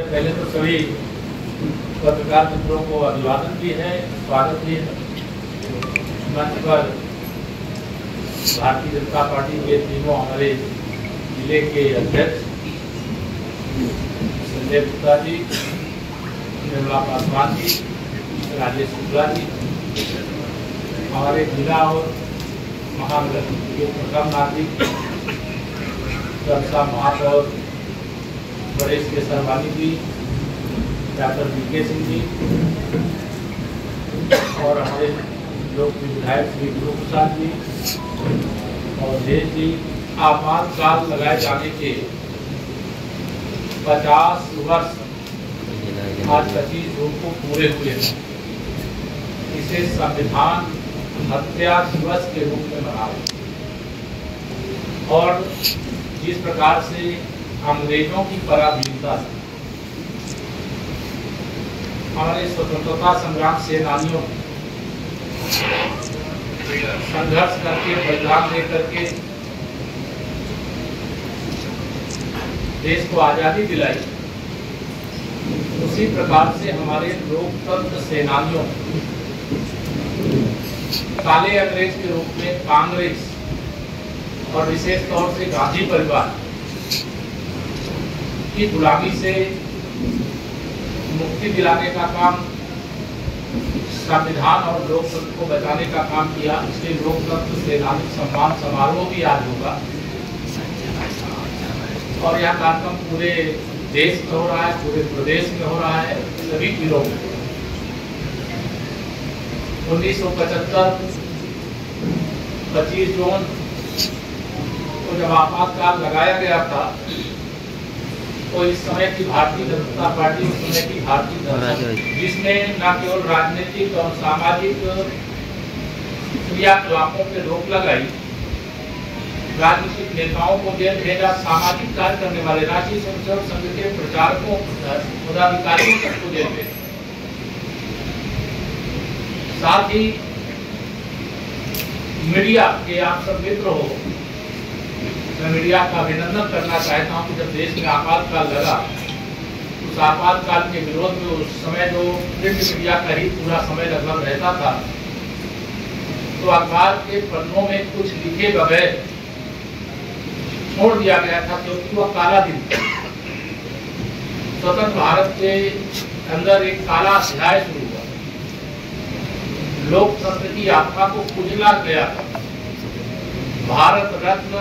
पहले तो सभी पत्रकार मित्रों को अभिवादन भी है, स्वागत भी है। मंच पर भारतीय जनता पार्टी के तीनों हमारे जिले के अध्यक्ष संजय गुप्ता जी, निर्मला पासवान जी, राजेश शुक्ला जी, हमारे जिला और महानगर के प्रथम नागरिक महापौर परेश के सरवानी जी, डॉक्टर वीके सिंह जी और हमारे लोक विधायक श्री गुरु प्रसाद जी और देश जी, आपातकाल लगाए जाने के 50 वर्ष आज 25 जून को पूरे हुए हैं। इसे संविधान हत्या दिवस के रूप में मनाया और जिस प्रकार से अंग्रेजों की पराधीनता से हमारे स्वतंत्रता संग्राम सेनानियों संघर्ष करके बलिदान देकर के देश को आजादी दिलाई, उसी प्रकार से हमारे लोकतंत्र सेनानियों काले अंग्रेज के रूप में कांग्रेस और विशेष तौर से गांधी परिवार की गुलामी से मुक्ति दिलाने का काम, संविधान और लोकतंत्र को बचाने का काम किया। इसलिए लोकतंत्र सेनानी सम्मान समारोह भी आज होगा और यह कार्यक्रम पूरे देश में हो रहा है, पूरे प्रदेश में हो रहा है, सभी जिलों में। 1975 25 जून को जब आपातकाल लगाया गया था तो इस समय की भारतीय जनता पार्टी, उस समय की भारतीय जनता, जिसमें न केवल राजनीतिक और सामाजिक क्रियाकलापों पे रोक लगाई, राजनीतिक नेताओं को जेल भेजा, सामाजिक कार्य करने वाले राष्ट्रीय स्वयंसेवक संघ के प्रचारकों, पदाधिकारियों तक को जेल भेजा। साथ ही मीडिया के आप सब मित्र हो, मैं मीडिया का अभिनंदन करना चाहता हूं कि जब देश में आपातकाल लगा, उस आपातकाल के विरोध में उस समय जो प्रिंट मीडिया का ही पूरा समय लगभग रहता था, तो अखबार के पन्नों में कुछ लिखे बगैर छोड़ दिया गया था, क्योंकि वह काला दिन था। स्वतंत्र भारत के अंदर एक काला अध्याय शुरू हुआ, लोकतंत्र की आत्मा को कुचला गया था। भारत रत्न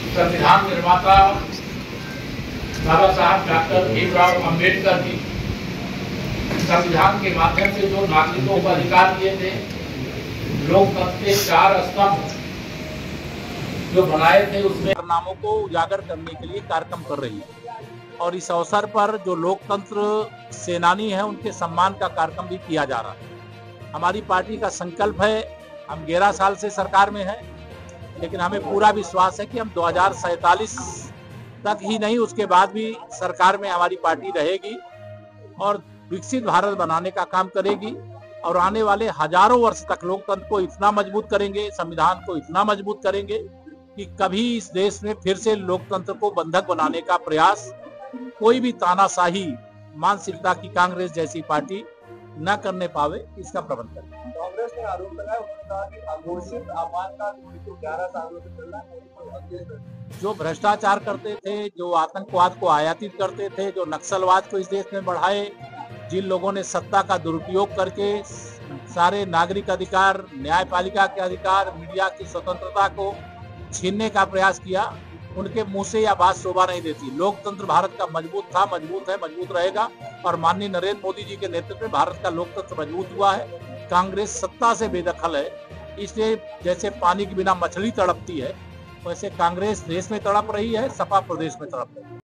संविधान निर्माता बाबा साहब डॉक्टर भीमराव अंबेडकर जी संविधान के माध्यम से जो नागरिकों को अधिकार दिए थे, लोकतंत्र के 4 स्तंभ जो बनाए थे, उसमें नामों को उजागर करने के लिए कार्यक्रम कर रही है। और इस अवसर पर जो लोकतंत्र सेनानी है, उनके सम्मान का कार्यक्रम भी किया जा रहा है। हमारी पार्टी का संकल्प है, हम 11 साल से सरकार में हैं, लेकिन हमें पूरा विश्वास है कि हम 2047 तक ही नहीं, उसके बाद भी सरकार में हमारी पार्टी रहेगी और विकसित भारत बनाने का काम करेगी। और आने वाले हजारों वर्ष तक लोकतंत्र को इतना मजबूत करेंगे, संविधान को इतना मजबूत करेंगे कि कभी इस देश में फिर से लोकतंत्र को बंधक बनाने का प्रयास कोई भी तानाशाही मानसिकता की कांग्रेस जैसी पार्टी न करने पावे, इसका प्रबंध करें। कांग्रेस ने आरोप लगाया, उन्होंने कहा कि अघोषित आपातकाल 11 सालों से चल रहा है। जो भ्रष्टाचार करते थे, जो आतंकवाद को आयातित करते थे, जो नक्सलवाद को इस देश में बढ़ाए, जिन लोगों ने सत्ता का दुरुपयोग करके सारे नागरिक अधिकार, न्यायपालिका के अधिकार, मीडिया की स्वतंत्रता को छीनने का प्रयास किया, उनके मुंह से यह बात शोभा नहीं देती। लोकतंत्र भारत का मजबूत था, मजबूत है, मजबूत रहेगा और माननीय नरेंद्र मोदी जी के नेतृत्व में भारत का लोकतंत्र मजबूत हुआ है। कांग्रेस सत्ता से बेदखल है, इसलिए जैसे पानी के बिना मछली तड़पती है, वैसे कांग्रेस देश में तड़प रही है, सपा प्रदेश में तड़प रही है।